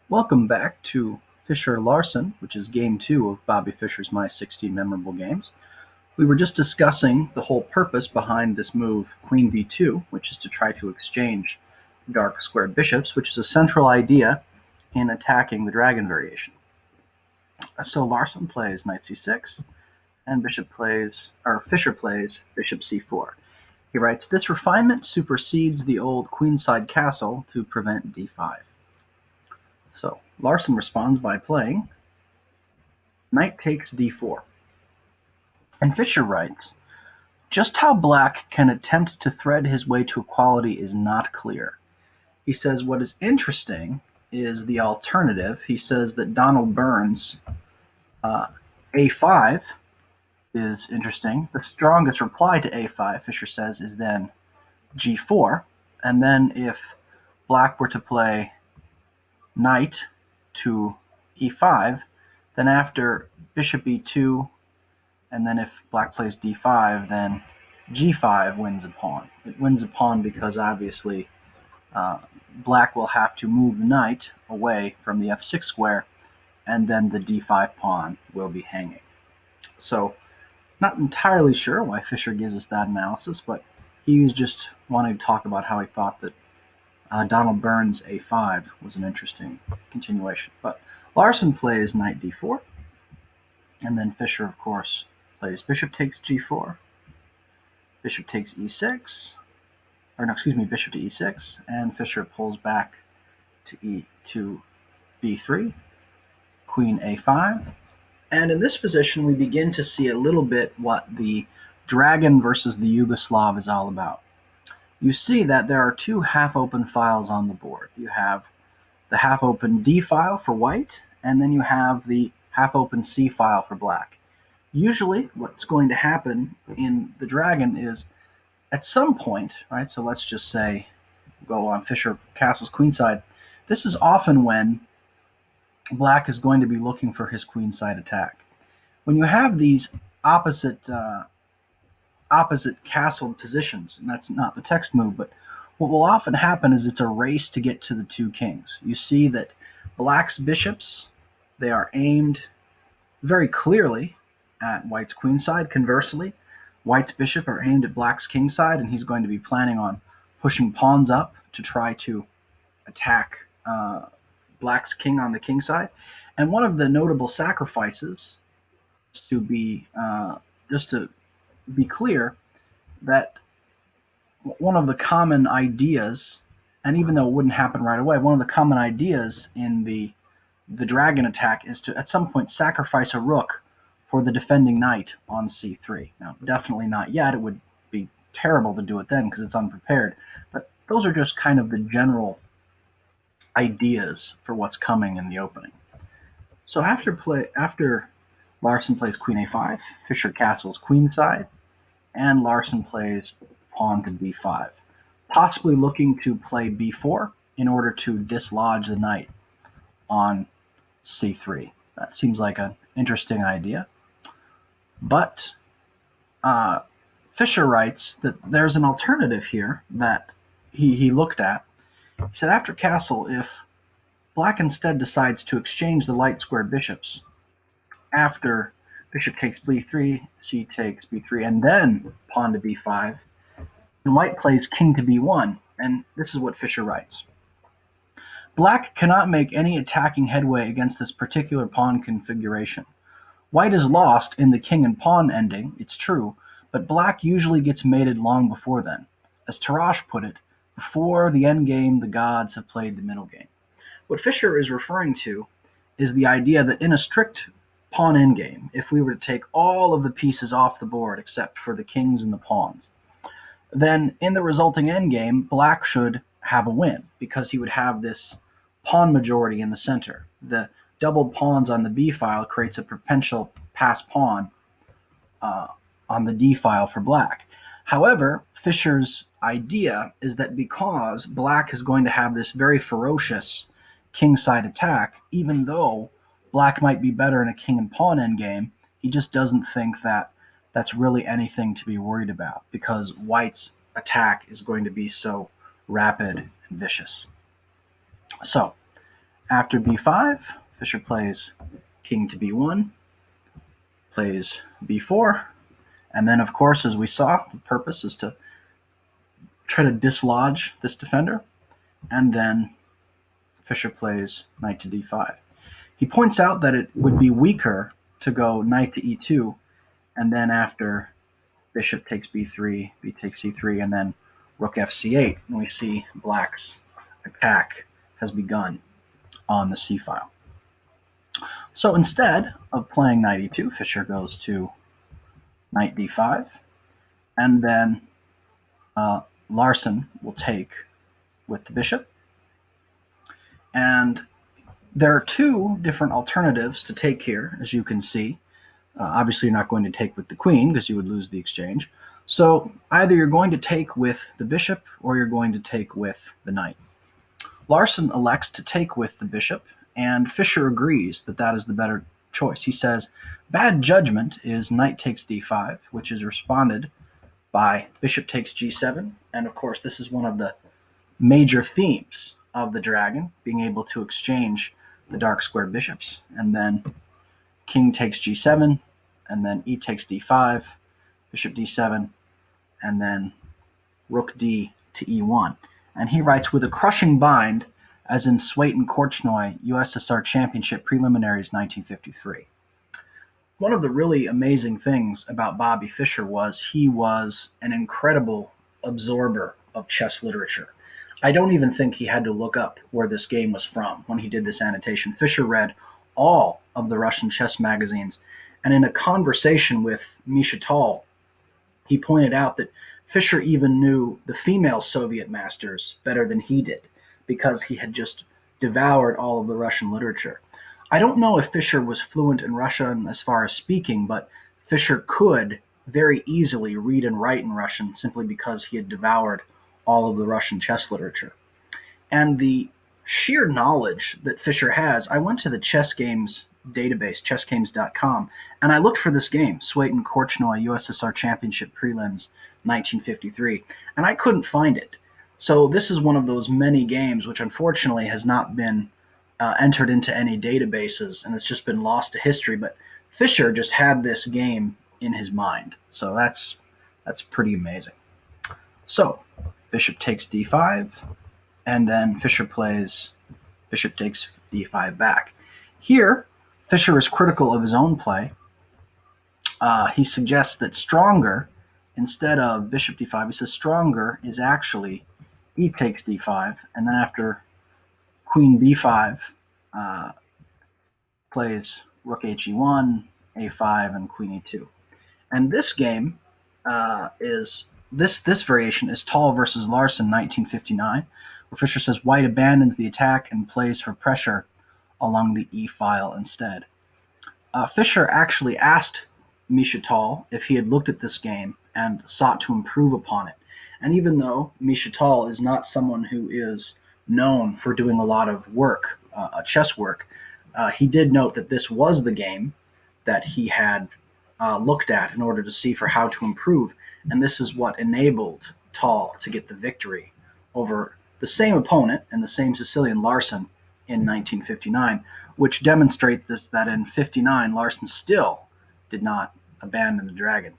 Welcome back to Fischer Larsen, which is game two of Bobby Fischer's My 16 Memorable Games. We were just discussing the whole purpose behind this move, Queen b2, which is to try to exchange dark square bishops, which is a central idea in attacking the dragon variation. So Larsen plays knight c6, and Fischer plays bishop c4. He writes, "This refinement supersedes the old queenside castle to prevent d5." So Larsen responds by playing knight takes d4. And Fischer writes, "Just how black can attempt to thread his way to equality is not clear." He says what is interesting is the alternative. He says that Donald Burns' uh, a5 is interesting. The strongest reply to a5, Fischer says, is then g4. And then if black were to play knight to e5, then after bishop e2, and then if black plays d5, then g5 wins a pawn. It wins a pawn because obviously black will have to move the knight away from the f6 square, and then the d5 pawn will be hanging. So not entirely sure why Fischer gives us that analysis, but he was just wanting to talk about how he thought that Donald Burns' a5 was an interesting continuation. But Larsen plays knight d4, and then Fischer, of course, plays bishop takes g4, bishop takes e6, bishop to e6, and Fischer pulls back to b3, queen a5, and in this position we begin to see a little bit what the dragon versus the Yugoslav is all about. You see that there are two half-open files on the board. You have the half-open D file for white, and then you have the half-open C file for black. Usually what's going to happen in the dragon is at some point, right, so let's just say go on Fischer Castle's queenside, this is often when black is going to be looking for his queenside attack. When you have these opposite castled positions, and that's not the text move, but what will often happen is it's a race to get to the two kings. You see that black's bishops, they are aimed very clearly at white's queenside. Conversely, white's bishop are aimed at black's kingside, and he's going to be planning on pushing pawns up to try to attack black's king on the king side. And one of the notable sacrifices, to be just to be clear, that one of the common ideas, and even though it wouldn't happen right away, one of the common ideas in the dragon attack is to at some point sacrifice a rook for the defending knight on c3. Now, definitely not yet. It would be terrible to do it then because it's unprepared. But those are just kind of the general ideas for what's coming in the opening. So after Larsen plays queen a5, Fischer castles queenside, and Larsen plays pawn to b5, possibly looking to play b4 in order to dislodge the knight on c3. That seems like an interesting idea. But Fischer writes that there's an alternative here that he looked at. He said after castle, if black instead decides to exchange the light square bishops after bishop takes b3, c takes b3, and then pawn to b5, and white plays king to b1, and this is what Fischer writes. Black cannot make any attacking headway against this particular pawn configuration. White is lost in the king and pawn ending, it's true, but black usually gets mated long before then. As Tarrasch put it, before the endgame, the gods have played the middle game. What Fischer is referring to is the idea that in a strict pawn endgame, if we were to take all of the pieces off the board except for the kings and the pawns, then in the resulting endgame, black should have a win because he would have this pawn majority in the center. The double pawns on the b file creates a potential pass pawn on the d file for black. However, Fischer's idea is that because black is going to have this very ferocious kingside attack, even though black might be better in a king and pawn endgame, he just doesn't think that that's really anything to be worried about because white's attack is going to be so rapid and vicious. So After b5, Fischer plays king to b1, plays b4, and then, of course, as we saw, the purpose is to try to dislodge this defender, and then Fischer plays knight to d5. He points out that it would be weaker to go knight to e2, and then after bishop takes b3, b takes c3, and then rook fc8, and we see black's attack has begun on the c file. So instead of playing knight e2, Fischer goes to knight d5, and then Larsen will take with the bishop. And there are two different alternatives to take here, as you can see. Obviously, you're not going to take with the queen because you would lose the exchange. So either you're going to take with the bishop or you're going to take with the knight. Larsen elects to take with the bishop, and Fischer agrees that that is the better choice. He says, bad judgment is knight takes d5, which is responded by bishop takes g7. And of course, this is one of the major themes of the dragon, being able to exchange the dark square bishops. And then king takes g7, and then e takes d5, bishop d7, and then rook d to e1. And he writes, with a crushing bind, as in Swait and Korchnoi, USSR Championship Preliminaries 1953. One of the really amazing things about Bobby Fischer was he was an incredible absorber of chess literature. I don't even think he had to look up where this game was from when he did this annotation. Fischer read all of the Russian chess magazines, and in a conversation with Misha Tal, he pointed out that Fischer even knew the female Soviet masters better than he did because he had just devoured all of the Russian literature. I don't know if Fischer was fluent in Russian as far as speaking, but Fischer could very easily read and write in Russian simply because he had devoured all of the Russian chess literature. And the sheer knowledge that Fischer has, I went to the chess games database, chessgames.com, and I looked for this game, Swait and Korchnoi USSR Championship Prelims 1953, and I couldn't find it. So this is one of those many games which unfortunately has not been entered into any databases, and it's just been lost to history, but Fischer just had this game in his mind. So that's pretty amazing. So bishop takes d5, and then Fischer plays bishop takes d5 back. Here, Fischer is critical of his own play. He suggests that stronger, instead of bishop d5, he says stronger is actually e takes d5, and then after queen b5, plays rook he1, a5, and queen e2. And this game this variation is Tal versus Larsen 1959, where Fischer says white abandons the attack and plays for pressure along the e file instead. Fischer actually asked Misha Tal if he had looked at this game and sought to improve upon it. And even though Misha Tal is not someone who is known for doing a lot of work, chess work, he did note that this was the game that he had looked at in order to see for how to improve. And this is what enabled Tal to get the victory over the same opponent and the same Sicilian, Larsen, in 1959, which demonstrates that in 59, Larsen still did not abandon the dragon.